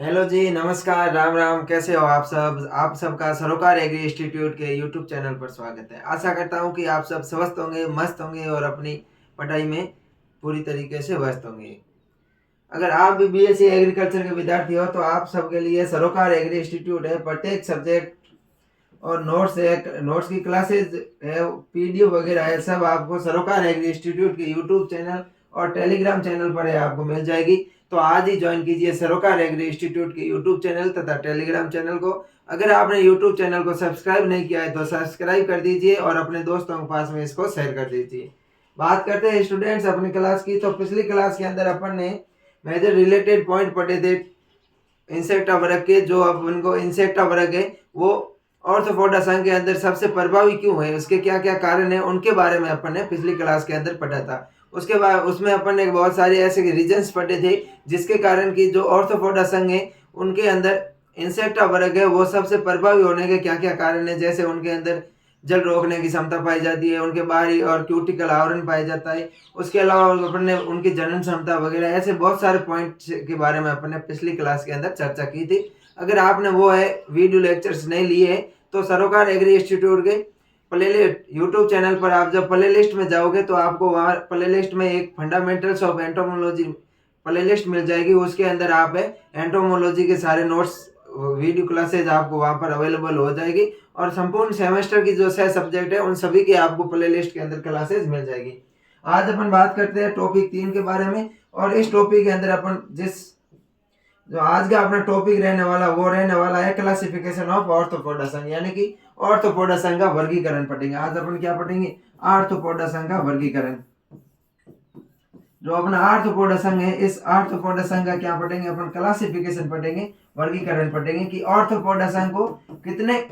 Hello जी, नमस्कार, राम राम, कैसे हो आप सब? आप सबका सरोकार एग्री इंस्टीट्यूट के यूट्यूब चैनल पर स्वागत है। आशा करता हूँ कि आप सब स्वस्थ होंगे, मस्त होंगे और अपनी पढ़ाई में पूरी तरीके से व्यस्त होंगे। अगर आप भी बीएससी एग्रीकल्चर के विद्यार्थी हो तो आप सबके लिए सरोकार एग्री इंस्टीट्यूट है। प्रत्येक सब्जेक्ट और नोट्स है, नोट्स की क्लासेज है, पीडीएफ वगैरह है, सब आपको सरोकार एग्री इंस्टीट्यूट के यूट्यूब चैनल और टेलीग्राम चैनल पर है, आपको मिल जाएगी। तो आज ही ज्वाइन कीजिए सरोकार एग्री इंस्टीट्यूट के यूट्यूब चैनल तथा टेलीग्राम चैनल को। अगर आपने यूट्यूब चैनल को सब्सक्राइब नहीं किया है तो सब्सक्राइब कर दीजिए और अपने दोस्तों के पास में इसको शेयर कर दीजिए। बात करते हैं स्टूडेंट्स अपनी क्लास की। तो पिछली क्लास के अंदर अपन ने मेजर रिलेटेड पॉइंट पढ़े थे इंसेक्टा वर्ग के। जो अब उनको इंसेक्टा वर्ग है वो ऑर्थोपोडा संघ के अंदर सबसे प्रभावी क्यों है, उसके क्या क्या कारण है, उनके बारे में अपन ने पिछली क्लास के अंदर पढ़ा था। उसके बाद उसमें अपन ने बहुत सारे ऐसे रीजंस पढ़े थे जिसके कारण कि जो ऑर्थोपोडा संघ है उनके अंदर इंसेक्टा वर्ग है वो सबसे प्रभावी होने के क्या क्या कारण है। जैसे उनके अंदर जल रोकने की क्षमता पाई जाती है, उनके बाहरी और क्यूटिकल आवरण पाया जाता है। उसके अलावा अपन ने उनकी जनन क्षमता वगैरह ऐसे बहुत सारे पॉइंट के बारे में अपन ने पिछली क्लास के अंदर चर्चा की थी। अगर आपने वो है वीडियो लेक्चर्स नहीं लिए तो सरोकार एग्री इंस्टीट्यूट के प्ले लिस्ट यूट्यूब चैनल पर आप जब प्ले लिस्ट में जाओगे तो आपको वहाँ प्ले लिस्ट में एक fundamentals of entomology playlist मिल जाएगी। उसके अंदर आप एंटोमोलॉजी के सारे नोट्स वीडियो क्लासेज आपको वहाँ पर अवेलेबल हो जाएगी और संपूर्ण सेमेस्टर की जो 6 सब्जेक्ट है उन सभी की आपको प्ले लिस्ट के अंदर क्लासेज मिल जाएगी। आज अपन बात करते हैं टॉपिक 3 के बारे में। और इस टॉपिक के अंदर अपन जो आज का अपना टॉपिक रहने वाला वो रहने वाला है क्लासिफिकेशन ऑफ ऑर्थोपोडा संघ, यानी कि ऑर्थोपोडा संघ का वर्गीकरण पढ़ेंगे। आज अपन क्या पढ़ेंगे? आर्थ्रोपोडा संघ का वर्गीकरण। जो अपना आर्थ्रोपोडा संघ है इस आर्थ्रोपोडा संघ का क्या पढ़ेंगे अपन? क्लासिफिकेशन पढ़ेंगे, वर्गीकरण पढ़ेंगे कि आर्थ्रोपोडा संघ को कितने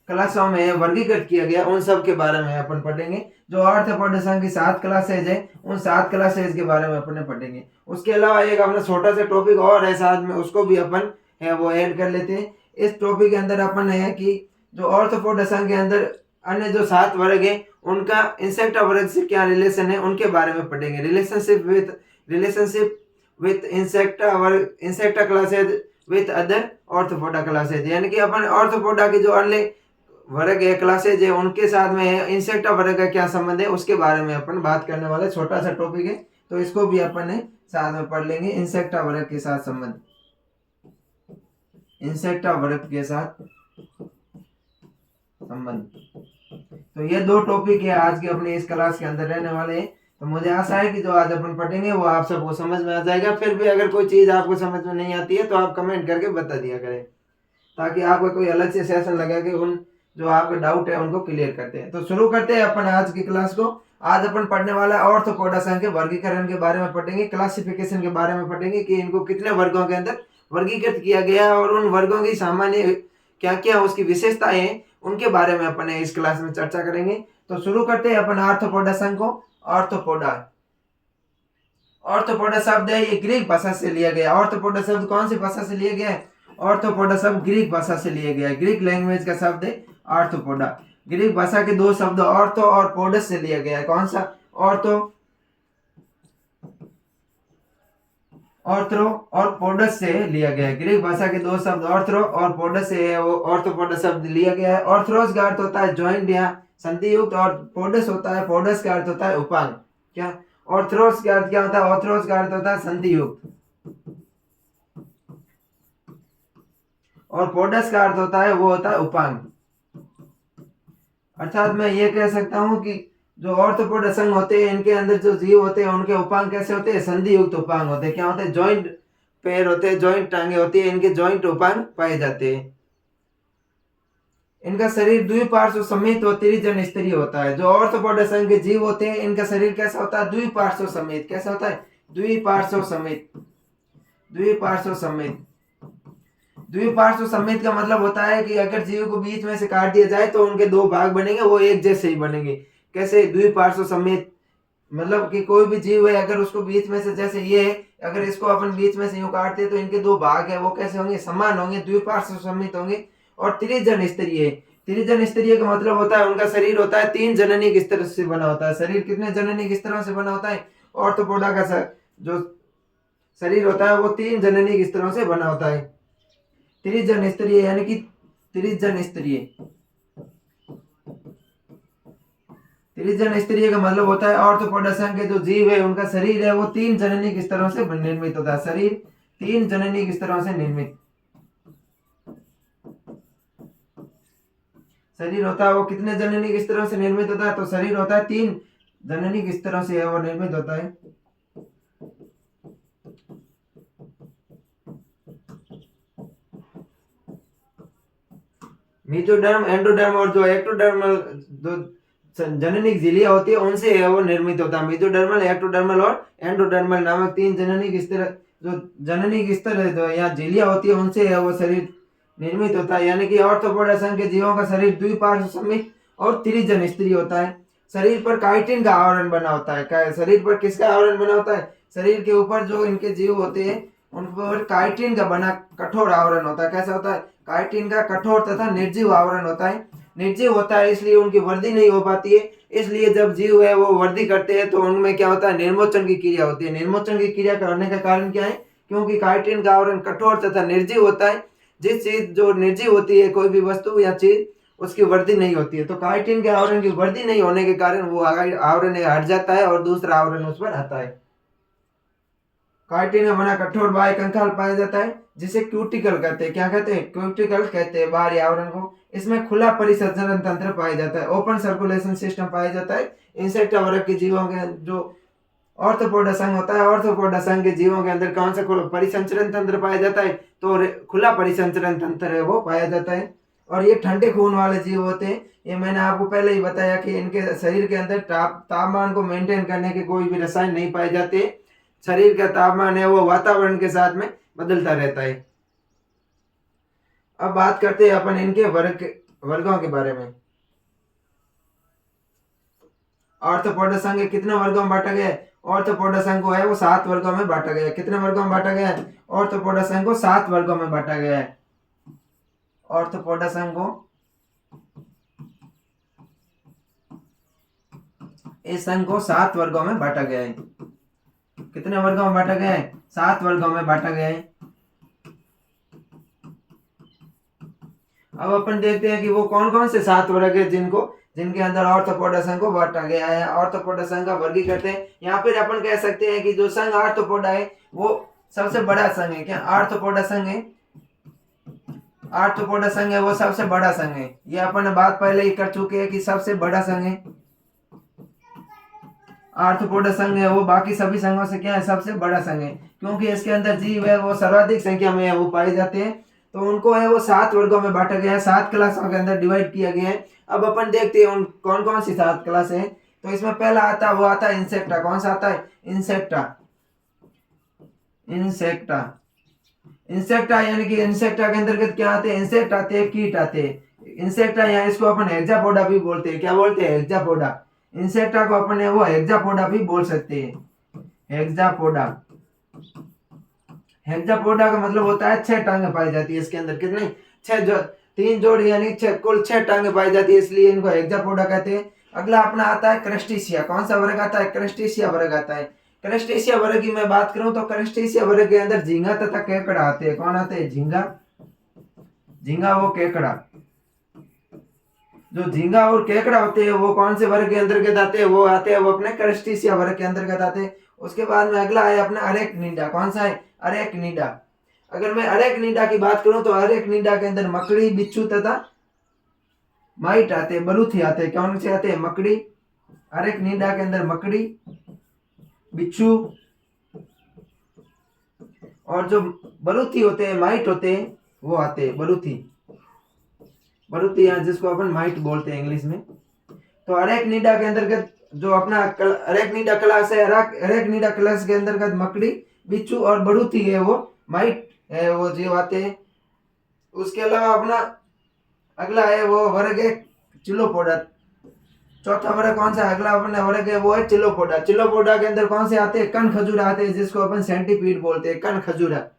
क्लासों में वर्गीकृत किया गया, उन सब के बारे में अपन पढ़ेंगे। जो आर्थ्रोपोडा संघ की 7 क्लासेज है उन 7 क्लासेज के बारे में अपन पढ़ेंगे। उसके अलावा एक अपना छोटा सा टॉपिक और है साथ में, उसको भी अपन है वो ऐड कर लेते हैं। इस टॉपिक के अंदर अपन है कि जो आर्थ्रोपोडा संघ के अंदर अन्य जो 7 वर्ग है उनका इंसेक्टा वर्ग से क्या रिलेशन है उनके बारे में पढ़ेंगे। रिलेशनशिप विथ इंसेक्टा वर्ग, insecta classes with other arthropoda classes, यानी कि अपन ऑर्थोपोडा की जो अन्य वर्ग है, क्लासेज है, उनके साथ में इंसेक्टा वर्ग का क्या संबंध है उसके बारे में अपन बात करने वाले। छोटा सा टॉपिक है तो इसको भी अपन ने साथ में पढ़ लेंगे। इंसेक्टा वर्ग के साथ संबंध, इंसेक्टा वर्ग के साथ संबंध, तो ये 2 टॉपिक है आज के अपने इस क्लास के अंदर रहने वाले हैं। तो मुझे आशा है कि जो आज अपन पढ़ेंगे वो आप सबको समझ में आ जाएगा। फिर भी अगर कोई चीज आपको समझ में नहीं आती है तो आप कमेंट करके बता दिया करें, ताकि आपका कोई अलग से सेशन लगा के उन जो आपके डाउट है उनको क्लियर करते हैं। तो शुरू करते हैं अपन आज की क्लास को। आज अपन पढ़ने वाला है ऑर्थोपोडा संघ के वर्गीकरण के बारे में पढ़ेंगे, क्लासिफिकेशन के बारे में पढ़ेंगे कि इनको कितने वर्गों के अंदर वर्गीकृत किया गया है और उन वर्गों की सामान्य क्या क्या उसकी विशेषताएं हैं उनके बारे में अपन इस क्लास में चर्चा करेंगे। तो शुरू करते हैं अपन आर्थोपोडा संघ को। ऑर्थोपोडा, ऑर्थोपोडा शब्द है ये ग्रीक भाषा से लिया गया। ऑर्थोपोडा शब्द कौन सी भाषा से लिया गया है? ऑर्थोपोडा शब्द ग्रीक भाषा से लिया गया है। ग्रीक लैंग्वेज का शब्द है आर्थोपोडा। ग्रीक भाषा के 2 शब्द ऑर्थो और पोडस से लिया गया है। कौन सा? ऑर्थो, ऑर्थ्रो और पोडस से लिया गया है। ग्रीक भाषा के 2 शब्द ऑर्थ्रो और पोडस से है वो ऑर्थोपोडा शब्द लिया गया है। ऑर्थ्रोस का अर्थ होता है ज्वाइंट या संधि युक्त और पोडस होता है, पोडस का अर्थ होता है उपांग। क्या ऑर्थ्रोस का अर्थ क्या होता है? ऑर्थ्रोस का अर्थ होता है संधि युक्त और पोडस का अर्थ होता है वो होता है उपांग। अर्थात मैं ये कह सकता हूं कि जो ऑर्थोपोडा संघ होते हैं इनके अंदर जो जीव होते हैं उनके उपांग कैसे होते हैं? संधि युक्त उपांग होते हैं। क्या होते हैं? जॉइंट पैर होते हैं, जॉइंट टांगे होती है, इनके जॉइंट उपांग पाए जाते हैं। इनका शरीर द्विपार्श्व समेत व त्रिजन स्तरीय होता है। जो ऑर्थोपोडा संघ के जीव होते हैं इनका शरीर कैसा होता है? द्विपार्श्व समेत। कैसा होता है? द्विपार्श्व समेत। द्विपार्श्व समेत, द्विपार्श्व समेत का मतलब होता है कि अगर जीव को बीच में से काट दिया जाए तो उनके 2 भाग बनेंगे, वो एक जैसे ही बनेंगे। कैसे? द्विपार्श्व समेत मतलब कि कोई भी जीव है अगर उसको बीच में से, जैसे ये है, अगर इसको अपन बीच में से यूं काटते हैं तो इनके 2 भाग है वो कैसे होंगे? समान होंगे, द्विपार्श्व समेत होंगे। और त्रिजन स्तरीय, त्रिजन स्तरीय का मतलब होता है उनका शरीर होता है 3 जननी स्तर से बना होता है। शरीर कितने जननी स्तरों से बना होता है? ऑर्थोपोडा का जो शरीर होता है वो 3 जननिक स्तरों से बना होता है। त्रिजन स्तरीय यानी कि त्रिजन स्तरीय। त्रिजन स्तरीय का मतलब होता है ऑर्थोपोडा संघ के जो जीव है उनका शरीर है वो 3 जननिक स्तरों से निर्मित होता है। शरीर 3 जननिक स्तरों से निर्मित शरीर होता है वो कितने जननिक स्तरों से निर्मित होता है? तो शरीर होता है 3 जननिक स्तरों से वो निर्मित होता है। मेसोडर्म, एंडोडर्म और जो एक्टोडर्मल जो जननिक झिल्लियां होती है उनसे है वो निर्मित होता है। मेसोडर्मल, एक्टोडर्मल और एंडोडर्मल नामक 3 जननिक स्तर जो जननिक स्तर है जो यहाँ झिल्लियां होती है उनसे है वो शरीर निर्मित होता है। यानी कि ऑर्थोपोडा संघ के जीवों का शरीर द्विपार्श्व सममित और त्रिजन स्तरीय होता है। शरीर पर काइटिन का आवरण बना होता है। शरीर पर किसका आवरण बना होता है? शरीर के ऊपर जो इनके जीव होते हैं उन पर काइटिन का बना कठोर आवरण होता है। कैसा होता है? काइटिन का कठोर तथा निर्जीव आवरण होता है। निर्जीव होता है इसलिए उनकी वृद्धि नहीं हो पाती है। इसलिए जब जीव है वो वृद्धि करते हैं तो उनमें क्या होता है? निर्मोचन की क्रिया होती है। निर्मोचन की क्रिया करने का कारण क्या है? क्योंकि काइटिन का आवरण कठोर तथा निर्जीव होता है। जिस चीज जो निर्जीव होती है कोई भी वस्तु या चीज उसकी वृद्धि नहीं होती है। तो काइटिन के आवरण की वृद्धि नहीं होने के कारण वो आवरण हट जाता है और दूसरा आवरण उस पर आता है। काइटिन में बना कठोर बाह्य कंकाल पाया जाता है जिसे क्यूटिकल कहते हैं। क्या कहते हैं? क्यूटिकल कहते हैं बाहरी आवरण को। इसमें खुला परिसंचरण तंत्र पाया जाता है, ओपन सर्कुलेशन सिस्टम पाया जाता है। इंसेक्टा वर्ग के जीवों के जो ऑर्थोपोडा संघ होता है, ऑर्थोपोडा संघ के जीवों के अंदर कौन सा परिसंचरण तंत्र पाया जाता है? तो खुला परिसंचरण तंत्र है वो पाया जाता है। और ये ठंडे खून वाले जीव होते हैं। ये मैंने आपको पहले ही बताया कि इनके शरीर के अंदर तापमान को मेंटेन करने के कोई भी रसायन नहीं पाए जाते। शरीर का तापमान है वो वातावरण के साथ में बदलता रहता है। अब बात करते हैं अपन इनके वर्गों के बारे में। ऑर्थोपोडा संघ कितने वर्गों में बांटा गया है? ऑर्थोपोडा संघ को है वो 7 वर्गों में बांटा गया है। कितने वर्गों में बांटा गया है? ऑर्थोपोडा संघ को 7 वर्गों में बांटा गया है। ऑर्थोपोडा संघ को इस संघ को 7 वर्गों में बांटा गया है। कितने वर्गों में बांटा गया है? 7 वर्गों में बांटा गया है। अब अपन देखते हैं कि वो कौन कौन से 7 वर्ग है जिनके अंदर ऑर्थोपोडा संघ को बांटा गया है। ऑर्थोपोडा संघ का वर्गीकरण करते हैं। यहाँ पर अपन कह सकते हैं कि जो संघ ऑर्थोपोडा है वो सबसे बड़ा संघ है। क्या ऑर्थोपोडा संघ है? ऑर्थोपोडा संघ है वो सबसे बड़ा संघ है। ये अपन बात पहले ही कर चुके हैं कि सबसे बड़ा संघ है ऑर्थोपोडा संघ है वो बाकी सभी संघों से क्या है? सबसे बड़ा संघ है। क्योंकि इसके अंदर जीव है वो सर्वाधिक संख्या में है वो पाए जाते हैं। तो उनको है वो 7 वर्गों में बांटा गया है, 7 क्लासों के अंदर डिवाइड किया गया है। अब अपन देखते हैं उन कौन कौन सी 7 क्लास है। तो इसमें पहला आता है वो आता है इंसेक्टा। कौन सा आता है? इंसेक्टा। इंसेक्टा इंसेक्टा यानी कि इंसेक्टा के अंतर्गत क्या आते हैं? इंसेक्ट आते हैं, कीट आते हैं। इंसेक्टा या इसको अपन हेक्सापोडा भी बोलते हैं। क्या बोलते हैं? हेक्सापोडा। इंसेक्टा को अपन वो हेक्सापोडा भी बोल सकते हैं। हेक्सापोडा। हेक्सापोडा का मतलब होता है 6 टांगे पाई जाती है इसके अंदर। कितनी? 6 3 जोड़ी यानी 6 कुल 6 टांगे पाई जाती है इसलिए इनको हेक्सापोडा कहते हैं। अगला अपना आता है क्रस्टेशिया। कौन सा वर्ग आता है? क्रस्टेशिया वर्ग आता है। क्रस्टेशिया वर्ग की मैं बात करूं तो क्रस्टेशिया वर्ग के अंदर झींगा तथा केकड़ा आते हैं। कौन आते हैं? झींगा वो केकड़ा। जो झींगा और केकड़ा होते हैं वो कौन से वर्ग के अंतर्गत आते हैं? वो आते हैं वो अपने क्रस्टेशिया वर्ग के अंतर्गत आते हैं। उसके बाद में अगला है अपना अरेक्निडा। कौन सा है? अरेक्निडा। अगर मैं अरेक्निडा की बात करूं तो अरेक्निडा के अंदर मकड़ी, बिच्छू तथा माइट आते हैं, बलूथी आते हैं। कौन से आते हैं? मकड़ी। अरेक्निडा के अंदर मकड़ी, बिच्छू और जो बलूथी होते हैं, माइट होते हैं वो आते हैं। बलूथी जिसको अपन माइट बोलते हैं इंग्लिश में। तो अरेक्निडा के अंतर्गत जो अपना अरेक्निडा क्लास है, अरेक्निडा क्लास के अंतर्गत मकड़ी, बिच्छू और बलूथी है वो माइट है वो जीव आते हैं। उसके अलावा अपना अगला है वो वर्ग है चिलोपोडा। चौथा वर्ग कौन सा? अगला अपना वर्ग है वो है चिलोपोडा। चिलोपोडा के अंदर कौन से आते हैं? कण खजूरा आते हैं जिसको अपन सेंटीपीड बोलते हैं। कण खजूरा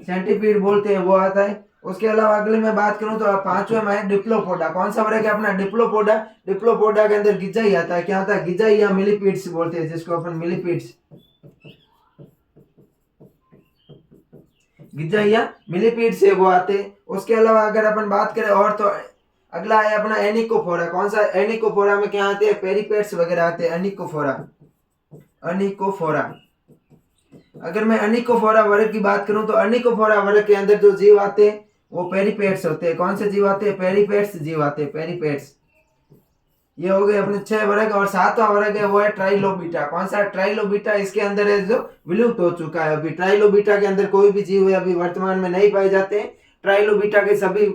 सेंटीपीड बोलते हैं वो आता है। उसके अलावा अगले मैं बात करूं तो पांचवें में है डिप्लोपोडा। कौन सा वर्ग है अपना? डिप्लोपोडा। डिप्लोपोडा के अंदर गिजा ही आता है। क्या आता है? गिजा ही या मिलीपीड्स बोलते हैं, जिसको अपन मिलीपीड्स, गिजा या मिलीपीड से वो आते हैं। उसके अलावा अगर अपन बात करें और तो अगला है अपना एनिकोफोरा। कौन सा? एनिकोफोरा में क्या आते हैं? पेरीपेड्स वगैरह आते हैं। एनिकोफोरा, अनिकोफोरा। अगर मैं अनिकोफोरा वर्ग की बात करूं तो अनिकोफोरा वर्ग के अंदर जो जीव आते हैं वो पेरीपेड्स होते हैं। कौन से जीव आते हैं? पेरीपेड्स जीव आते हैं, पेरीपेड्स। ये हो गए अपने 6 वर्ग। और 7वां वर्ग है वो है ट्राइलोबीटा। कौन सा? ट्राइलोबीटा। इसके अंदर है जो विलुप्त हो चुका है अभी। ट्राइलोबीटा के अंदर कोई भी जीव है अभी वर्तमान में नहीं पाए जाते। ट्राइलोबीटा के सभी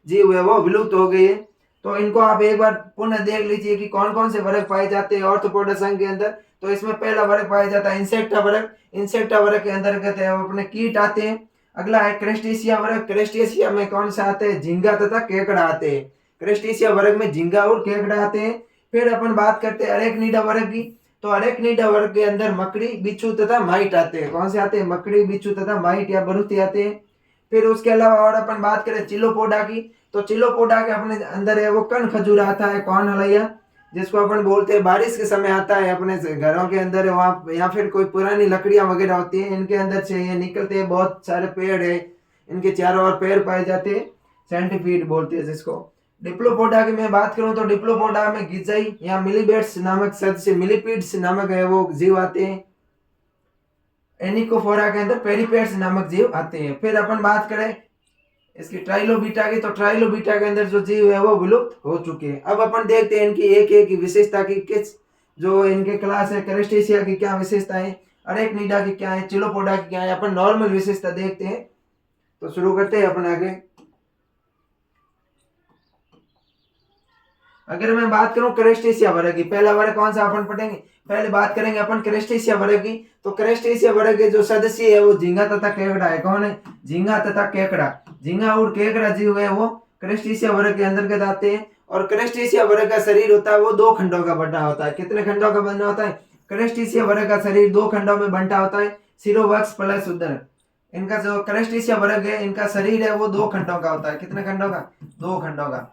जीव है वो विलुप्त हो गए। तो इनको आप एक बार पुनः देख लीजिए कि कौन कौन से वर्ग पाए जाते हैं ऑर्थोपोडा संघ के अंदर। तो इसमें पहला वर्ग पाया जाता है इंसेक्टा वर्ग। इंसेक्टा वर्ग के अंतर्गत है वो अपने कीट आते हैं। अगला है क्रेस्टेशिया वर्ग। क्रेस्टेशिया में कौन सा आते हैं? झींगा तथा केकड़ा आते हैं। क्रेस्टेशिया वर्ग में झींगा और केकड़ा आते हैं। फिर अपन बात करते हैं अरेक्निडा वर्ग की। तो अरेक्निडा वर्ग के अंदर मकड़ी, बिच्छू तथा माइट आते हैं। कौन से आते हैं? मकड़ी, बिच्छू तथा माइट या बरूती आते हैं। फिर उसके अलावा और अपन बात करें चिलोपोडा की। तो चिलोपोडा के अपने अंदर है वो कण खजूर आता है। कौन हलैया, जिसको अपन बोलते हैं बारिश के समय आता है अपने घरों के अंदर वहां, या फिर कोई पुरानी लकड़ियां वगैरह होती हैं इनके अंदर से ये निकलते हैं। बहुत सारे पेड़ है, इनके चारों ओर पेड़ पाए जाते हैं। सेंटीपीड बोलते हैं जिसको। डिप्लोपोडा की मैं बात करूं तो डिप्लोपोडा में गिजाई या मिलीबेट्स नामक सदस्य, मिलीपीड्स नामक है वो जीव आते हैं। एनिकोफोरा के अंदर पेरीपेड्स नामक जीव आते हैं। फिर अपन बात करें इसकी ट्राइलोबीटा की। तो ट्राइलोबीटा के अंदर जो जीव है वो विलुप्त हो चुके हैं। अब अपन देखते हैं इनकी एक एक विशेषता की, किस जो इनके क्लास है क्रेस्टेशिया की क्या विशेषता है, अरेक्निडा की क्या है, चिलोपोडा की क्या है। अपन नॉर्मल विशेषता देखते हैं। तो शुरू करते हैं अपन आगे। अगर मैं बात करूं क्रेस्टेशिया वर्ग की, पहला वर्ग कौन सा अपन पढ़ेंगे? पहले बात करेंगे अपन क्रेस्टेशिया वर्ग की। तो क्रेस्टेशिया वर्ग के जो सदस्य है वो झींगा तथा केकड़ा है। कौन है? झींगा तथा केकड़ा। झींगा और केकड़ा जीव है वो क्रेस्टेशिया वर्ग के अंतर्गत आते हैं। और क्रेस्टेशिया वर्ग का शरीर होता है वो 2 खंडों का बना होता है। कितने खंडों का बना होता है? क्रेस्टेशिया वर्ग का शरीर 2 खंडों में बंटा होता है, सिरोवक्ष प्लस उदर। इनका जो क्रेस्टेशिया वर्ग है इनका शरीर है वो 2 खंडों का होता है। कितने खंडों का? 2 खंडों का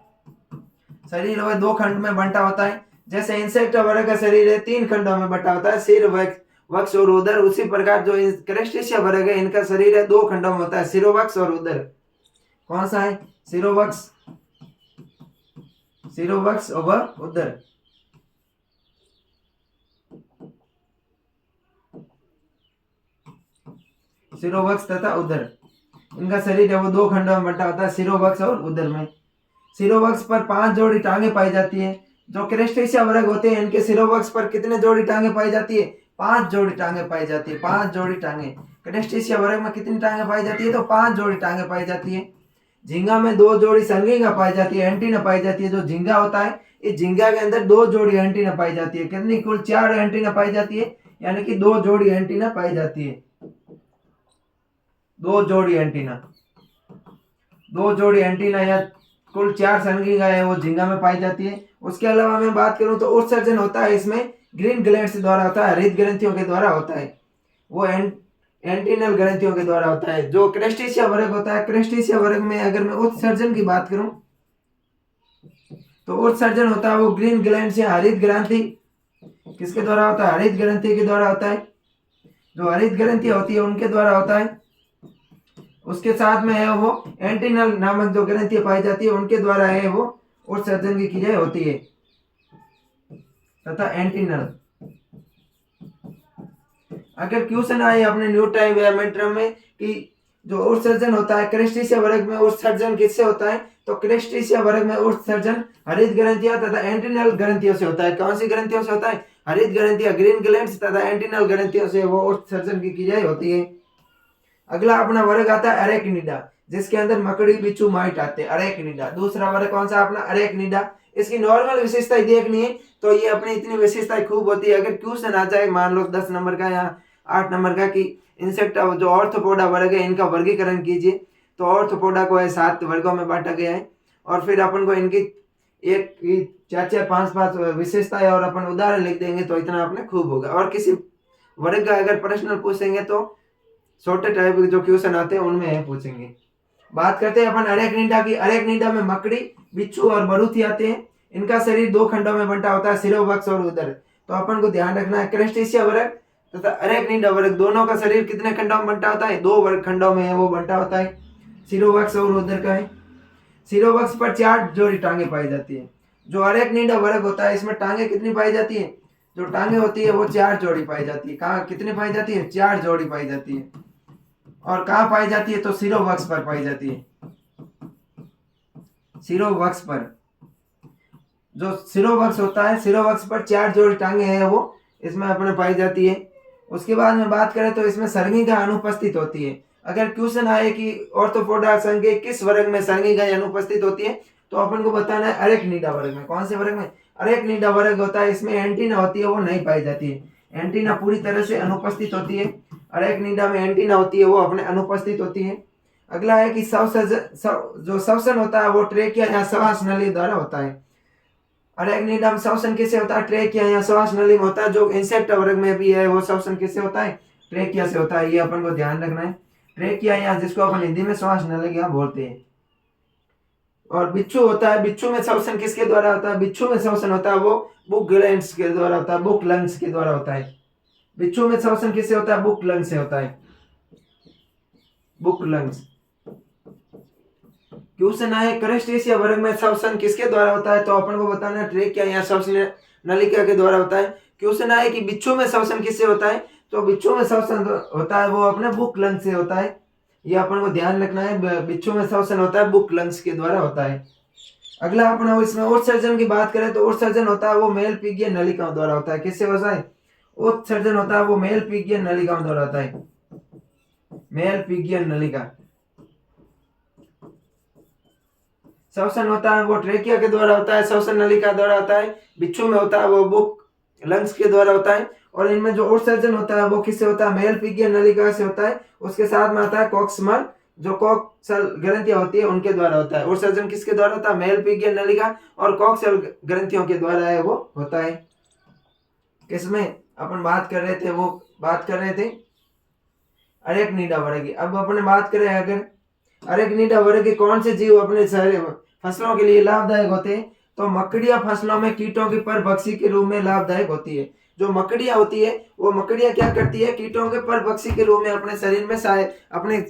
शरीर वह 2 खंड में बंटा होता है। जैसे इंसेक्ट वर्ग का शरीर है 3 खंडों में बंटा होता है, सिर, वक्ष और उदर। उसी प्रकार जो क्रेस्टेशिया वर्ग है इनका शरीर है 2 खंडों में होता है, सिरोवक्ष और उदर। कौन सा है? सिरोवक्ष, सिरोवक्ष और उदर। सिरोवक्ष तथा उदर, इनका शरीर है वो 2 खंडों में बंटा होता है, सिरोवक्ष और उदर में। सिरोवक्ष पर 5 जोड़ी टांगे पाई जाती है। जो क्रेस्टेशिया वर्ग होते हैं इनके सिरोवक्ष पर कितने जोड़ी टांगे पाई जाती है? 5 जोड़ी टांगे पाई जाती है, 5 जोड़ी टांगे। क्रेस्टेशिया वर्ग में कितनी टांगे पाई जाती है? तो 5 जोड़ी टांगे पाई जाती है। झींगा में 2 जोड़ी संघिंगा पाई जाती है, एंटीना पाई जाती है। जो झींगा होता है इस झींगा के अंदर 2 जोड़ी एंटीना पाई जाती है। कितनी? कुल 4 एंटीना पाई जाती है, यानी कि 2 जोड़ी एंटीना पाई जाती है। 2 जोड़ी एंटीना, 2 जोड़ी एंटीना या कुल 4 संघिंगा है वो झींगा में पाई जाती है। उसके अलावा मैं बात करूं तो उत्सर्जन होता है इसमें ग्रीन ग्लैंड्स द्वारा होता है, हरित ग्रंथियों के द्वारा होता है। वो एंटीनल ग्रंथियों के द्वारा होता है। जो क्रेस्टेशिया वर्ग होता है, क्रेस्टेशिया वर्ग में अगर मैं उत्सर्जन की बात करूं तो उत्सर्जन होता है वो ग्रीन ग्लैंड से हरित ग्रंथि, किसके द्वारा होता है? हरित ग्रंथि के द्वारा होता है। जो हरित ग्रंथि होती है उनके द्वारा होता है। उसके साथ में है वो एंटीनल नामक जो ग्रंथियां पाई जाती है उनके द्वारा है वो उत्सर्जन की क्रिया होती है, तथा एंटीनल। अगर क्वेश्चन आए अपने न्यू टाइम या मिड-टर्म में कि जो उत्सर्जन होता है क्रेस्टेशिया वर्ग में, उत्सर्जन किससे होता है? तो क्रेस्टेशिया वर्ग में उत्सर्जन हरित ग्रंथियां तथा एंटीनल ग्रंथियों से होता है। कौन सी ग्रंथियों से होता है? हरित ग्रंथियां, ग्रीन ग्लैंड्स तथा एंटीनल ग्रंथियों से वो उत्सर्जन की क्रिया होती है। अगला अपना वर्ग आता है अरेक्निडा, जिसके अंदर मकड़ी, बिच्छू, माइट आते हैं। अरेक्निडा। दूसरा वर्ग कौन सा अपना? अरेक्निडा। इसकी नॉर्मल विशेषताएं देखनी है तो ये अपनी इतनी विशेषताएं खूब होती है। अगर क्वेश्चन आ जाए मान लो 10 नंबर का या 8 नंबर का कि इंसेक्ट जो ऑर्थोपोडा वर्ग है इनका वर्गीकरण कीजिए, तो ऑर्थोपोडा को 7 वर्गों में बांटा गया है। और फिर अपन को इनकी 4-4, 5-5 विशेषताएं और अपन उदाहरण लिख देंगे तो इतना अपने खूब होगा। और किसी वर्ग का अगर प्रश्न पूछेंगे तो छोटे टाइप के जो क्वेश्चन आते हैं उनमें पूछेंगे। बात करते हैं अपन अरेक्निडा की। अरेक्निडा में मकड़ी, बिच्छू और मरूथी आते हैं। इनका शरीर दो खंडों में बंटा होता है, सिरोवक्ष और उदर। तो अपन को ध्यान रखना है क्रस्टेशिया वर्ग तथा अरेक्निडा वर्ग दोनों का शरीर कितने खंडों में बंटा होता है? दो वर्ग खंडों में है वो बंटा होता है, सिरोवक्ष और उदर का है। सिरोवक्ष पर 4 जोड़ी टांगे पाई जाती है। जो अरेक्निडा वर्ग होता है इसमें टांगे कितनी पाई जाती है? जो टांगे होती है वो 4 जोड़ी पाई जाती है। कहाँ कितनी पाई जाती है? 4 जोड़ी पाई जाती है। और कहाँ पाई जाती है? तो सिरोवक्ष पर पाई जाती है, सिरोवक्ष पर। जो सिरोवक्ष होता है, सिरोवक्ष पर 4 जोड़ी टांगे हैं वो इसमें अपने पाई जाती है। उसके बाद में बात करें तो इसमें सर्गिका अनुपस्थित होती है। अगर क्वेश्चन आए कि ऑर्थोपोडा संघ के किस वर्ग में सर्गिका अनुपस्थित होती है, तो अपन को बताना है अरेक्निडा वर्ग में। कौन से वर्ग में? अरेक्निडा वर्ग होता है, इसमें एंटीना होती है वो नहीं पाई जाती है। एंटीना पूरी तरह से अनुपस्थित होती है। अरेक्निडा में एंटीना होती है वो अपने अनुपस्थित होती है। अगला है कि जो श्वसन होता है वो ट्रेकिया या श्वास नली द्वारा होता है। अरेक्निडा में श्वसन किससे होता है? ट्रेकिया या श्वास नली में होता है। जो इंसेक्ट वर्ग में भी है वो श्वसन किससे होता है? ट्रेकिया से होता है। ये अपन को ध्यान रखना है। ट्रेकिया या जिसको अपन हिंदी में श्वास नलिका बोलते हैं। और बिच्छू होता है, बिच्छू में श्वसन किसके द्वारा होता है? बिच्छू में श्वसन होता है वो बुक ग्लैंड्स के द्वारा होता है, बुक लंग्स के द्वारा होता है। बिच्छू में श्वसन किससे होता है? बुक लंग्स से होता है, बुक लंग्स। क्वेश्चन आए क्रस्टेशिया वर्ग में श्वसन किसके द्वारा होता है, तो अपन को बताना है ट्रेकिया या श्वसन नलिका के द्वारा होता है। क्वेश्चन आए कि बिच्छू में श्वसन किससे होता है, तो बिच्छू में श्वसन होता है वो अपने बुक लंग्स से होता है। ये अपन को ध्यान रखना है, बिच्छू में श्वसन होता है बुक लंग्स के द्वारा होता है। अगला अपना इसमें उत्सर्जन की बात करें तो उत्सर्जन होता है वो मेल पीगीय नलिकाओं द्वारा होता है। किससे होता है? उत्सर्जन होता है वो मेल पीगीय नलिकाओं द्वारा होता है, मेल पीगीय नलिका। श्वसन होता है वो ट्रेकिया के द्वारा होता है, श्वसन नलिका द्वारा होता है। बिच्छू में होता है वो बुक लंग्स के द्वारा होता है। और इनमें जो उत्सर्जन होता है वो किससे होता है? मेल पीगीय नलिका से होता है। उसके साथ में आता है कॉक्समल, जो कॉक्सल ग्रंथियां होती है उनके द्वारा होता है। उत्सर्जन किसके द्वारा होता है? मेल पीगीय नलिका और कॉक्सल ग्रंथियों के द्वारा है वो होता है। किसमें अपन बात कर रहे थे? वो बात कर रहे थे अरेक्निडा वर्ग की। अब अपन बात करें अगर अरेक्निडा वर्ग के कौन से जीव अपने फसलों के लिए लाभदायक होते हैं, तो मकड़ियां फसलों में कीटों की परभक्षी के रूप में लाभदायक होती है। जो मकड़ियां होती है वो मकड़ियां क्या करती है? कीटों के परभक्षी के रूप में अपने शरीर में अपने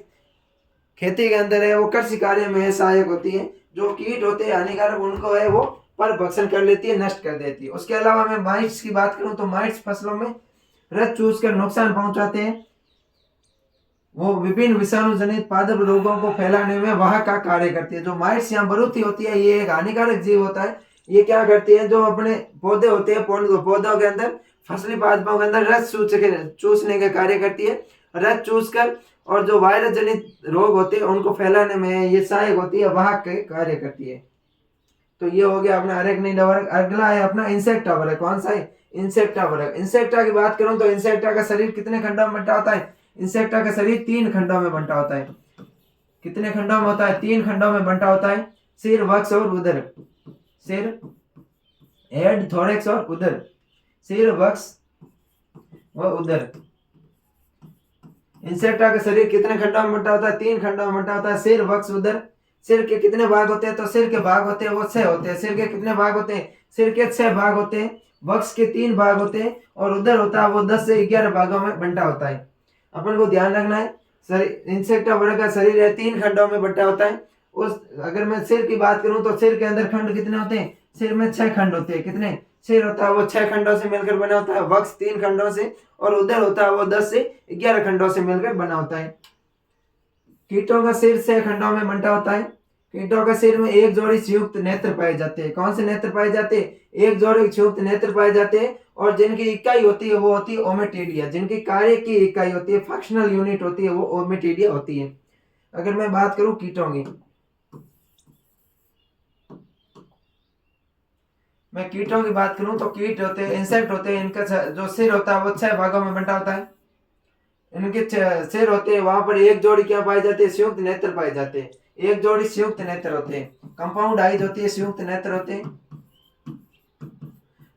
खेती के अंदर है वो कृषि कार्य में सहायक होती है। जो कीट होते हैं हानिकारक उनको है वो परभक्षण कर लेती है, नष्ट कर देती है। उसके अलावा मैं माइट्स की बात करूं तो माइट्स फसलों में रस चूस कर नुकसान पहुंचाते हैं। वो विभिन्न विषाणु जनित पादप रोगों को फैलाने में वाहक का कार्य करती है। जो माइट्स या बरूथी होती है ये एक हानिकारक जीव होता है। ये क्या करती है? जो अपने पौधे होते हैं पौधों के अंदर फसली पादपों के अंदर रस चूसने का कार्य करती है। रस चूस कर और जो वायरस जनित रोग होते हैं उनको फैलाने में ये सहायक होती है, वाहक के कार्य करती है। तो ये हो गया अपना अरेक्निडा वर्ग। अगला है अपना इंसेक्टा वर्ग। कौन सा है? इंसेक्टा वर्ग। इंसेक्टा की बात करूं तो इंसेक्टा का शरीर कितने खंडों में बंटा होता है? इंसेक्टा का शरीर 3 खंडों में बंटा होता है। कितने खंडों में होता है? 3 खंडों में बंटा होता है, सिर, वक्ष और उदर। सिर, हेड, थोरैक्स और उदर। सिर, वक्ष व उदर। इंसेक्टा का शरीर कितने खंडों में बंटा होता है? 3 खंडों में बंटा होता है, सिर, वक्ष, उदर। सिर के कितने भाग होते हैं? तो सिर के भाग होते हैं वो 6 होते हैं। सिर के कितने भाग होते हैं? सिर के 6 भाग होते हैं। वक्ष के 3 भाग होते हैं और उदर होता है वो 10 से 11 भागों में बंटा होता है। अपन को ध्यान रखना है इंसेक्टा वर्ग का शरीर है 3 खंडों में बंटा होता है। उस अगर मैं सिर की बात करूं तो सिर के अंदर खंड कितने होते हैं? सिर में 6 खंड होते हैं। कितने? सिर होता है वो 6 खंडों से मिलकर बना होता है, वक्ष 3 खंडों से और उदर होता है वो 10 से 11 खंडों से मिलकर बना होता है। कीटों का सिर 6 खंडों में बंटा होता है। कीटों का सिर में एक जोड़ी संयुक्त नेत्र पाए जाते हैं। कौन से नेत्र पाए जाते हैं? एक जोड़ी संयुक्त नेत्र पाए जाते हैं। और जिनकी इकाई होती है वो होती है ओमेटिडिया। जिनकी कार्य की इकाई होती है, फंक्शनल यूनिट होती है, वो ओमेटिडिया होती है। अगर मैं बात करूं कीटों की, मैं कीटों की बात करूं तो कीट होते हैं, इंसेक्ट होते हैं। इनका जो सिर होता है वो 6 भागों में बंटा होता है। इनके सिर होते हैं, वहां पर एक जोड़ी क्या पाए जाते हैं? संयुक्त नेत्र पाए जाते हैं। एक जोड़ी संयुक्त नेत्र होते हैं। कंपाउंड आइज होती है, संयुक्त नेत्र होते हैं।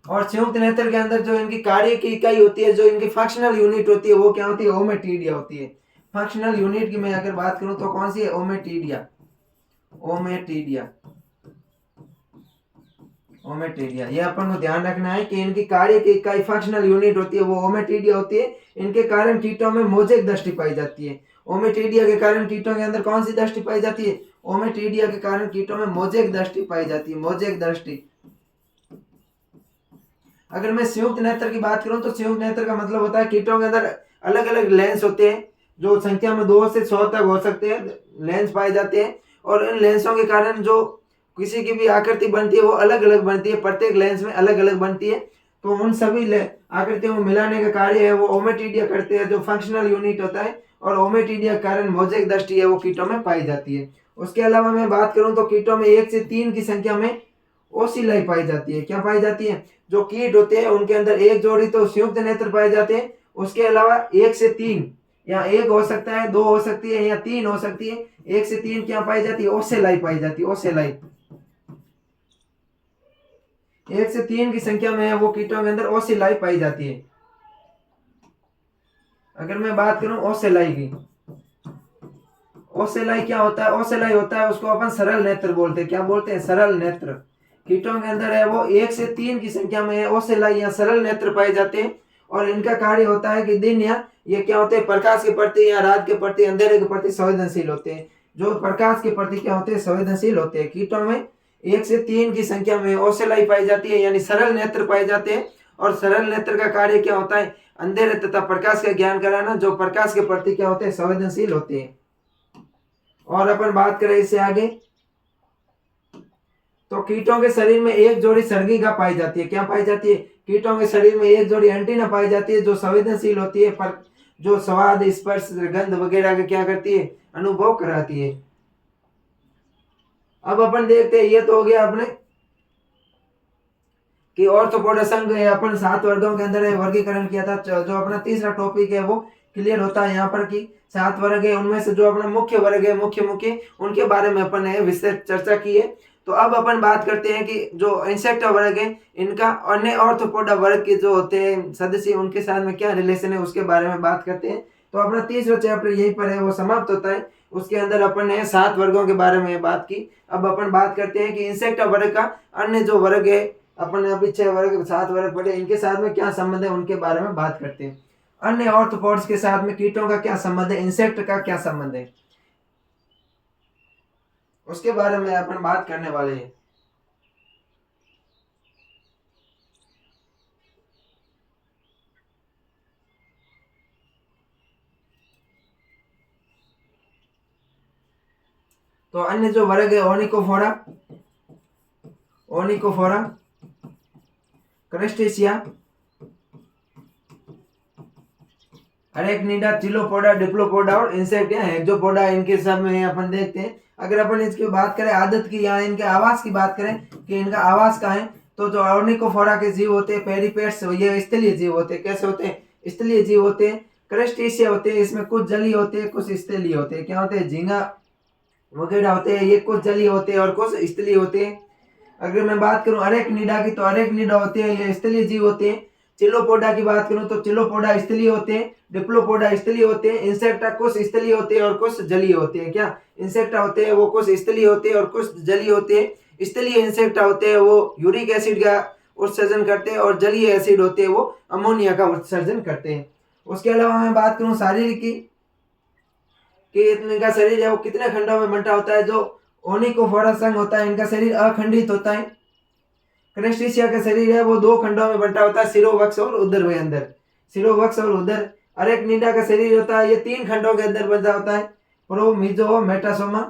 और संयुक्त नेत्र के अंदर जो इनकी कार्य की इकाई होती है, जो इनकी फंक्शनल यूनिट होती है वो क्या होती है? ओमेटिडिया होती है। फंक्शनल यूनिट की मैं अगर बात करूं तो कौन सी है? ओमेटिडिया। ओमेटिडिया। ओमेटिडिया, ये अपन को ध्यान रखना है कि इनकी कार्य की इकाई फंक्शनल यूनिट होती है वो ओमेटिडिया होती है। इनके कारण कीटों में मोजेक दृष्टि पाई जाती है। ओमेटिडिया के कारण कीटों के अंदर कौन सी दृष्टि पाई जाती है? ओमेटिडिया के कारण कीटों में मोजेक दृष्टि पाई जाती है, मोजेक दृष्टि। अगर मैं संयुक्त नेत्र की बात करूं तो संयुक्त नेत्र का मतलब होता है कीटों के अंदर अलग अलग लेंस होते हैं जो संख्या में 2 से 100 तक हो सकते हैं, लेंस पाए जाते हैं। और इन लेंसों के कारण जो किसी की भी आकृति बनती है वो अलग अलग बनती है, प्रत्येक लेंस में अलग अलग बनती है। तो उन सभी आकृतियों को मिलाने का कार्य है वो ओमेटिडिया करते हैं, जो फंक्शनल यूनिट होता है। और ओमेटिडिया के कारण मोजेक दृष्टि है वो कीटों में पाई जाती है। उसके अलावा मैं बात करूं तो कीटों में 1 से 3 की संख्या में ओसिलाई पाई जाती है। क्या पाई जाती है? जो कीट होते हैं उनके अंदर एक जोड़ी तो संयुक्त नेत्र पाए जाते हैं, उसके अलावा 1 से 3 या 1 हो सकता है, 2 हो सकती है या 3 हो सकती है, 1 से 3 क्या पाई जाती है? ओसेलाई पाई जाती है, ओसेलाई। 1 से 3 की संख्या में वो कीटों के अंदर ओसिलाई पाई जाती है। अगर मैं बात करूं ओसेलाई की, ओसेलाई क्या होता है? ओसेलाई होता है उसको अपन सरल नेत्र बोलते हैं। क्या बोलते हैं? सरल नेत्र। कीटों के अंदर है वो 1 से 3 की संख्या में ओसेलाई या सरल नेत्र पाए जाते हैं। और इनका कार्य होता है कि दिन या ये क्या होते हैं? प्रकाश के प्रति या रात के प्रति, अंधेरे के प्रति संवेदनशील होते हैं। जो प्रकाश के प्रति क्या होते हैं? संवेदनशील होते हैं। कीटों में 1 से 3 की संख्या में ओसेलाई पाई जाती है यानी सरल नेत्र पाए जाते हैं। और सरल नेत्र का कार्य क्या होता है? अंधेरे तथा प्रकाश का ज्ञान कराना, जो प्रकाश के प्रति क्या होते हैं? संवेदनशील होते हैं। और अपन बात करें इससे आगे तो कीटों के शरीर में एक जोड़ी सर्गिका पाई जाती है। क्या पाई जाती है? कीटों के शरीर में एक जोड़ी एंटीना पाई जाती है जो संवेदनशील होती है, पर जो स्वाद, स्पर्श, गंध वगैरह का क्या करती है? अनुभव कराती है। अब अपन देखते हैं, ये तो हो गया अपने कि ऑर्थोपोडा संघ है, अपन 7 वर्गों के अंदर वर्गीकरण किया था। जो अपना तीसरा टॉपिक है वो क्लियर होता है यहाँ पर कि 7 वर्ग है, उनमें से जो अपना मुख्य वर्ग है, मुख्य मुख्य उनके बारे में अपन ने विस्तृत चर्चा की है। तो अब अपन बात करते हैं कि जो इंसेक्टा वर्ग है इनका अन्य ऑर्थोपोडा वर्ग के जो होते हैं सदस्य उनके साथ में क्या रिलेशन है उसके बारे में बात करते हैं। तो अपना तीसरा चैप्टर यहीं पर है वो समाप्त होता है। उसके अंदर अपन ने 7 वर्गों के बारे में बात की। अब अपन बात करते हैं कि इंसेक्टा वर्ग का अन्य जो वर्ग है, अपन अभी 6 वर्ग 7 वर्ग पढ़े, इनके साथ में क्या संबंध है उनके बारे में बात करते हैं। अन्य ऑर्थोपोड्स के साथ में कीटों का क्या संबंध है, इंसेक्ट का क्या संबंध है, उसके बारे में अपन बात करने वाले हैं। तो अन्य जो वर्ग है ओनिकोफोरा, ओनिकोफोरा, क्रस्टेशिया, अरेक्निडा, चिलोपोडा, डिप्लोपोडा और इंसेक्ट या हेक्सोपोडा, इनके सब में अपन देखते हैं। अगर अपन इसकी बात करें आदत की या इनके आवास की बात करें कि इनका आवास कहाँ है, तो जो ओर्निकोफोरा के जीव होते हैं पेरिपेट्स, ये स्थलीय जीव होते हैं। कैसे होते हैं? स्थलीय जीव होते हैं। क्रस्टेशिया होते हैं, इसमें कुछ जलीय होते हैं कुछ स्थलीय होते हैं। क्या होते हैं? झींगा वगैरह होते हैं, ये कुछ जलीय होते हैं और कुछ स्थलीय होते हैं। अगर मैं बात करूं अरेक्निडा की, तो अरेक्निडा होते हैं ये स्थलीय जीव होते हैं। चिलोपोडा की बात करूं तो चिलोपोडा स्थलीय होते हैं, डिप्लोपोडा स्थलीय होते हैं। इंसेक्टा कुछ स्थलीय होते हैं और कुछ जलीय होते हैं। क्या इंसेक्टा होते हैं वो कुछ स्थलीय होते हैं और कुछ जलीय होते हैं। स्थलीय इंसेक्टा होते हैं वो यूरिक एसिड का उत्सर्जन करते हैं और जलीय एसिड होते हैं वो अमोनिया का उत्सर्जन करते हैं। उसके अलावा मैं बात करूं शारीरिक की कि इनका शरीर है वो कितने खंडों में बंटा होता है। जो ओनिकोफोरा संघ होता है इनका शरीर अखंडित होता है। क्रस्टेशिया का शरीर है वो 2 खंडों में बंटा होता है, सिरोवक्ष और उदर में अंदर, सिरोवक्ष और उदर। अरेक्निडा का शरीर होता है ये 3 खंडों के अंदर बंटा होता है, प्रो, मीजो, मेटासोमा।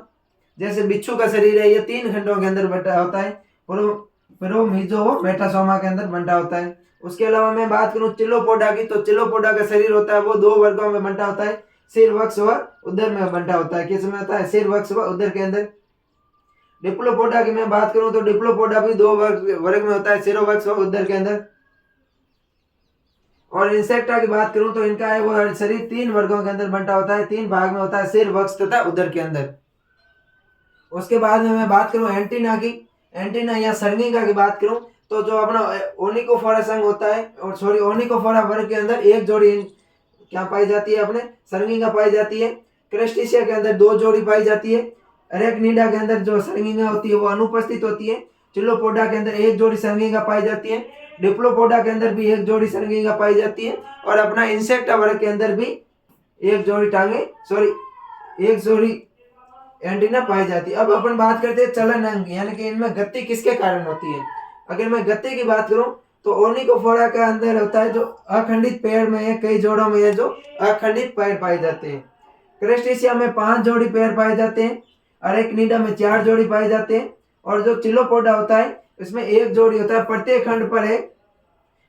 जैसे बिच्छू का शरीर है ये 3 खंडों के अंदर बंटा होता है, प्रो, मीजो, मेटासोमा के अंदर बंटा होता है। उसके अलावा मैं बात करूं चिलोपोडा की, तो चिलोपोडा का शरीर होता है वो 2 वर्गों में बंटा होता है, सिर, वक्ष व उदर में बंटा होता है। किस में होता है? सिर, वक्ष व उदर के अंदर। डिप्लोपोडा की मैं बात करूं तो डिप्लोपोडा भी 2 वर्ग में होता है, सिरोवक्ष व उदर के अंदर। और इंसेक्टा की बात करूं तो इनका है वो शरीर 3 वर्गों के अंदर बंटा होता है, 3 भाग में होता है, सिर, वक्ष तथा उदर के अंदर। उसके बाद में मैं बात करूं एंटीना की, एंटीना या सर्गिका की बात करूं तो जो अपना ओनिकोफोरा संघ होता है, और सॉरी ओनिकोफोरा वर्ग के अंदर एक जोड़ी क्या पाई जाती है? अपने सर्गिका पाई जाती है। क्रस्टेशिया के अंदर 2 जोड़ी पाई जाती है। अरेक्निडा के अंदर जो संगिंगा होती है वो अनुपस्थित होती है। चिलोपोडा के अंदर एक जोड़ी संगिंगा पाई जाती है। डिप्लोपोडा के अंदर भी एक जोड़ी संगिंगा पाई जाती है। और अपना इंसेक्टा वर्ग के अंदर भी एक जोड़ी एक जोड़ी एंटीना पाई जाती है। अब अपन बात करते हैं चलन अंग, यानी कि इनमें गति किसके कारण होती है। अगर मैं गति की बात करूं तो ओनिकोफोरा के अंदर होता है जो अखंडित पेड़ में है, कई जोड़ों में है जो अखंडित पेड़ पाए जाते हैं। क्रेस्टेशिया में 5 जोड़ी पैर पाए जाते हैं। अरेक्निडा में 4 जोड़ी पाए जाते हैं। और जो चिलोपोडा होता है इसमें एक जोड़ी होता है, प्रत्येक खंड पर है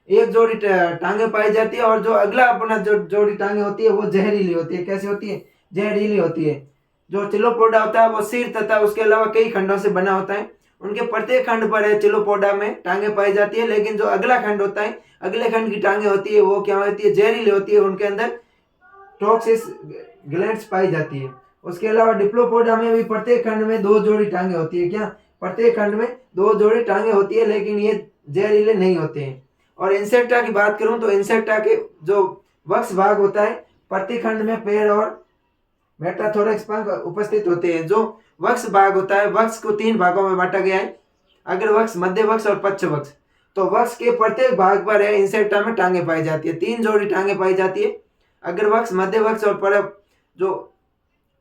एक जोड़ी टांगे पाई जाती है। और जो अगला अपना जो जोड़ी टांगे होती है वो जहरीली होती है। कैसी होती है? जहरीली होती है। जो चिलोपोडा होता है वो सिर तथा उसके अलावा कई खंडों से बना होता है। उनके प्रत्येक खंड पर है चिलोपोडा में टांगे पाई जाती है। लेकिन जो अगला खंड होता है, अगले खंड की टांगे होती है वो क्या होती है? जहरीली होती है। उनके अंदर टॉक्सिस ग्लैंड्स पाई जाती है। उसके अलावा डिप्लोपोडा में भी प्रत्येक खंड में 2 जोड़ी टांगे होती है। क्या? प्रत्येक खंड में 2 जोड़ी टांगे होती है, लेकिन ये जहरीले नहीं होते हैं। और इंसेक्टा की बात करूं तो इंसेक्टा के जो वक्ष भाग होता है, प्रति खंड में पैर और मेटाथोरेक्स पंख उपस्थित होते हैं। जो वक्ष भाग होता है, वक्ष को 3 भागों में बांटा गया है, अग्र वक्ष, मध्य वक्ष और पक्ष वक्ष। तो वक्ष के प्रत्येक भाग पर है इंसेक्टा में टांगे पाई जाती है। 3 जोड़ी टांगे पाई जाती है, अग्र वक्ष, मध्य वक्ष और जो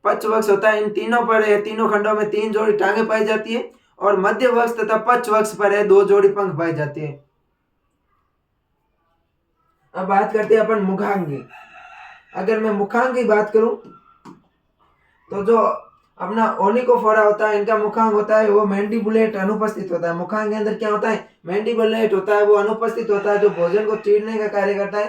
पक्ष वक्ष होता है। इन तीनों पर है, तीनों खंडों में 3 जोड़ी टांगे पाई जाती है। और मध्य वक्ष तथा पक्ष वक्ष पर है 2 जोड़ी पंख पाए जाते हैं। अब बात करते हैं अपन मुखांग की। अगर मैं मुखांग की बात करूं तो जो अपना ओनिकोफोरा होता है, इनका मुखांग होता है वो मैंडिबुलेट अनुपस्थित होता है। मुखांग के अंदर क्या होता है? मैंडिबुलेट होता है, वो अनुपस्थित होता है, जो भोजन को चीरने का कार्य करता है।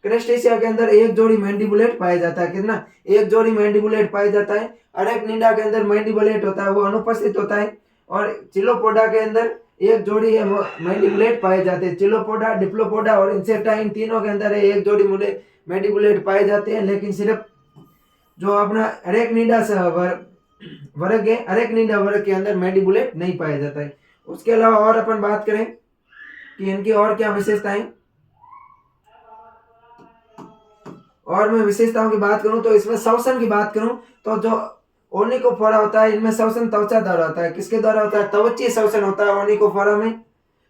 क्रेस्टेशिया के अंदर एक जोड़ी मैंडिबुलेट पाया जाता है। कितना? एक जोड़ी मैंडिबुलेट पाया जाता है। अरेक्निडा के अंदर मैंडिबुलेट होता है, वो अनुपस्थित होता है। और चिलोपोडा के अंदर एक जोड़ी मैंडिबुलेट पाए जाते हैं। चिलोपोडा, डिप्लोपोडा और इंसेक्टा, इन तीनों के अंदर एक जोड़ी मैंडिबुलेट पाए जाते हैं। लेकिन सिर्फ जो अपना अरेक्निडा वर्ग है, अरेक्निडा वर्ग के अंदर मैंडिबुलेट नहीं पाया जाता है। उसके अलावा और अपन बात करें कि इनकी और क्या विशेषताएं, और मैं विशेषताओं की बात करूं तो इसमें श्वसन की बात करूं तो जो ओनिकोफोरा होता है इनमें श्वसन त्वचा द्वारा होता है। किसके द्वारा होता है? त्वचीय श्वसन होता है ओनिकोफोरा में।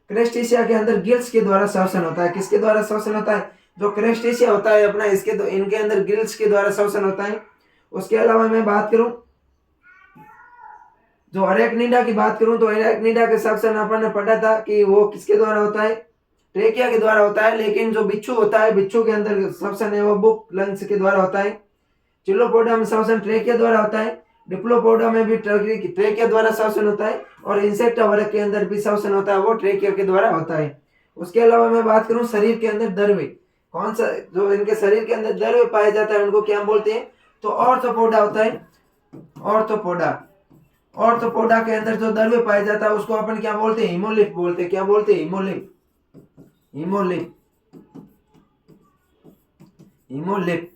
क्रेस्टेशिया के अंदर गिल्स के द्वारा श्वसन होता है। किसके द्वारा श्वसन होता है? जो क्रेस्टेशिया होता है अपना, इनके अंदर गिल्स के द्वारा श्वसन होता है। उसके अलावा मैं बात करूं जो अरेक्निडा की बात करूं तो अरेक्निडा के श्वसन अपन ने पढ़ा था कि वो किसके द्वारा होता है? ट्रेकिया के द्वारा होता है। लेकिन जो बिच्छू होता है, बिच्छू के अंदर श्वसन है वो बुक लंग्स के द्वारा होता है। चिलोपोडा में श्वसन ट्रेकिया द्वारा होता है। डिप्लोपोडा में भी ट्रेकिया द्वारा श्वसन होता है। और इंसेक्टा वर्ग के अंदर भी श्वसन होता है, वो ट्रेकिया के द्वारा होता है। उसके अलावा मैं बात करूं शरीर के अंदर दर्वे, कौन सा जो इनके शरीर के अंदर दर्वे पाया जाता है उनको क्या बोलते हैं? तो ऑर्थोपोडा होता है। ऑर्थोपोडा के अंदर जो दर्वे पाया जाता है उसको अपन क्या बोलते हैं? हिमोलिप बोलते हैं। क्या बोलते हैं? हिमोलिप।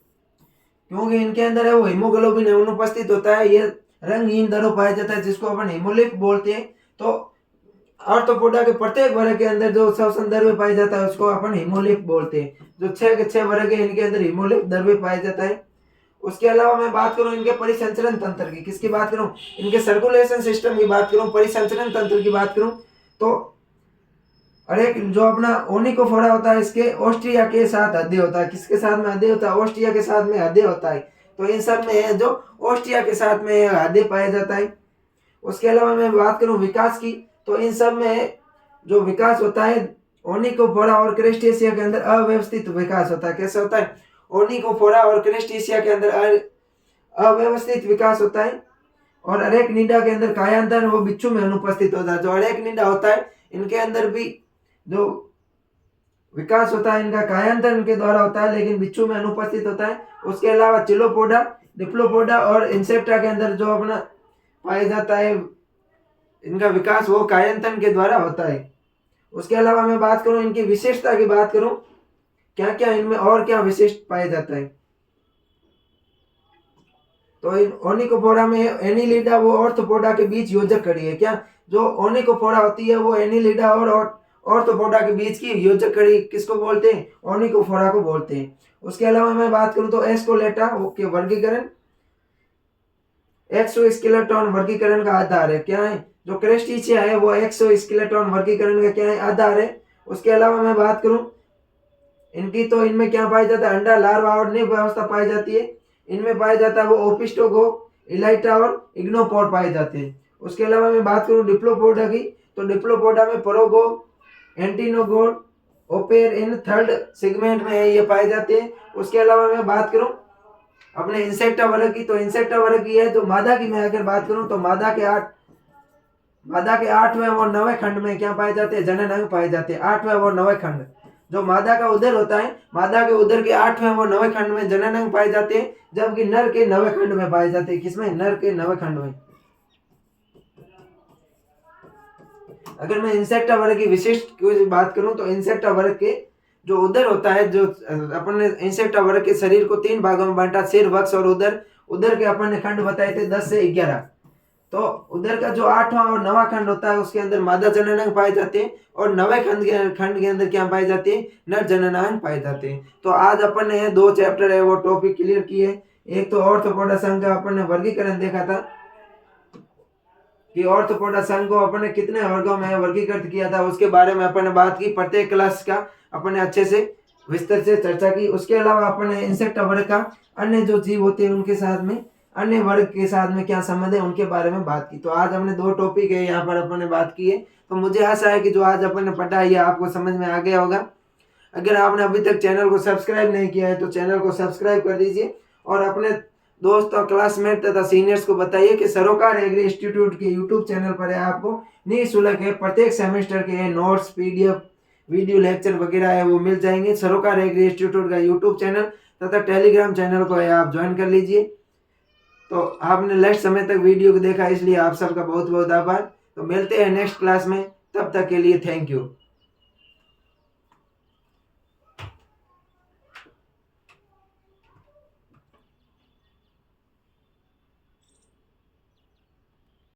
क्योंकि इनके अंदर है वो हीमोग्लोबिन अनुपस्थित होता है, ये रंगहीन दर्व पाया जाता है जिसको अपन हिमोलिप बोलते हैं। तो ऑर्थोपोडा के प्रत्येक वर्ग के अंदर जो श्वसन दर्वे पाया जाता है उसको अपन हिमोलिप बोलते हैं। जो 6 के 6 वर्ग है इनके अंदर हिमोलिप दर्वे पाया जाता है। उसके अलावा मैं बात करूं इनके परिसंचरण तंत्र की, किसकी बात करूं? इनके सर्कुलेशन सिस्टम की बात करूं, परिसंचरण तंत्र की बात करूं तो अरे जो अपना ओनिकोफोरा होता है इसके ऑस्ट्रिया के साथ हृदय होता है। किसके साथ में हृदय होता है? ऑस्ट्रिया के साथ में हृदय होता है। तो इन सब में जो ऑस्ट्रिया के साथ में हृदय पाया जाता है। उसके अलावा मैं बात करूं विकास की तो इन सब में जो विकास होता है ओनिकोफोरा और क्रेस्टेशिया के अंदर अव्यवस्थित विकास होता है। कैसे होता है? ओनिकोफोरा और क्रेस्टेशिया के अंदर अव्यवस्थित विकास होता है। और अरेक्निडा के अंदर कायांतन वो बिच्छू में अनुपस्थित होता है। जो अरेक्निडा होता है इनके अंदर भी जो विकास होता है इनका कायांतन के द्वारा होता है, लेकिन बिच्छू में अनुपस्थित होता है। उसके अलावा चिलोपोडा, डिप्लोपोडा और इंसेक्टा के अंदर जो अपना पाया जाता है इनका विकास वो कायांतन के द्वारा होता है। उसके अलावा मैं बात करूं इनकी विशेषता की बात करूं, क्या क्या इनमें और क्या विशिष्ट पाया जाता है तो इन ओनिकोफोरा में एनिलिडा वो ऑर्थोपोडा के बीच योजक कड़ी है। क्या? जो ओनिकोफोरा होती है वो एनिलिडा और ऑर्थोपोडा के बीच की योजक कड़ी किसको बोलते हैं? ओनिकोफोरा को बोलते हैं। उसके अलावा मैं बात करूं तो एस्कोलेटा के वर्गीकरण, एक्सोस्केलेटन वर्गीकरण का आधार है। क्या है? जो क्रस्टेशिया है वो एक्सोस्केलेटन वर्गीकरण का क्या है? आधार है। उसके अलावा मैं बात करूं इनकी, तो इनमें क्या पाया जाता है? अंडा, लार्वा और निब अवस्था पाई जाती है। इनमें पाया जाता है वो ओपिस्टोगो, इलाइटा और इग्नोपोड पाए जाते हैं। उसके अलावा मैं बात करूं डिप्लोपोडा की, तो डिप्लोपोडा में परोगो, एंटीनोगोड, ओपेर इन थर्ड सेगमेंट में है ये पाए जाते हैं। उसके अलावा मैं बात करूं अपने इंसेक्टा वर्ग की, तो इंसेक्टा वर्ग की है। तो मादा की मैं अगर बात करूं तो मादा के 8वें और 9वें खंड में क्या पाए जाते हैं? जनन अंग पाए जाते हैं। 8वें और 9वें खंड, जो मादा का उदर होता है, मादा के उदर के 8वें और 9वें खंड में जनन अंग पाए जाते हैं, जबकि नर के 9वें खंड में पाए जाते हैं। किसमें? नर के 9वें खंड में। अगर मैं इंसेक्टा वर्ग की विशिष्ट की बात करूं तो इंसेक्टा वर्ग के जो उदर होता है, जो अपन ने इंसेक्टा वर्ग के शरीर को 3 भागों में बांटा, सिर, वक्ष और उदर। उदर के अपन ने खंड बताए थे 10 से 11। तो उधर का जो 8वां और 9वां खंड होता है उसके अंदर मादा जननांग पाए जाते हैं, और 9वें खंड के अंदर क्या पाए जाते हैं? नर जननांग पाए जाते हैं। तो आज अपन ने 2 चैप्टर है वो टॉपिक क्लियर किए। एक तो ऑर्थोपोडा संघ का अपन ने वर्गीकरण देखा था कि ऑर्थोपोडा संघ को अपन ने कितने वर्गों में वर्गीकृत किया था, उसके बारे में अपन ने बात की। प्रत्येक क्लास का अपन ने अच्छे से विस्तार से चर्चा की। उसके अलावा अपन ने इंसेक्टा वर्ग का अन्य जो जीव होते हैं उनके साथ में, अन्य वर्ग के साथ में क्या संबंध है उनके बारे में बात की। तो आज हमने 2 टॉपिक है यहाँ पर अपन ने बात की है। तो मुझे आशा है कि जो आज अपन ने पढ़ा है आपको समझ में आ गया होगा। अगर आपने अभी तक चैनल को सब्सक्राइब नहीं किया है तो चैनल को सब्सक्राइब कर दीजिए, और अपने दोस्तों, क्लासमेट तथा सीनियर्स को बताइए कि सरोकार एग्री इंस्टीट्यूट के यूट्यूब चैनल पर है आपको निःशुल्क है प्रत्येक सेमेस्टर के नोट्स, पीडीएफ, वीडियो लेक्चर वगैरह है वो मिल जाएंगे। सरोकार एग्री इंस्टीट्यूट का यूट्यूब चैनल तथा टेलीग्राम चैनल को है आप ज्वाइन कर लीजिए। तो आपने लास्ट समय तक वीडियो को देखा, इसलिए आप सबका बहुत बहुत आभार। तो मिलते हैं नेक्स्ट क्लास में, तब तक के लिए थैंक यू।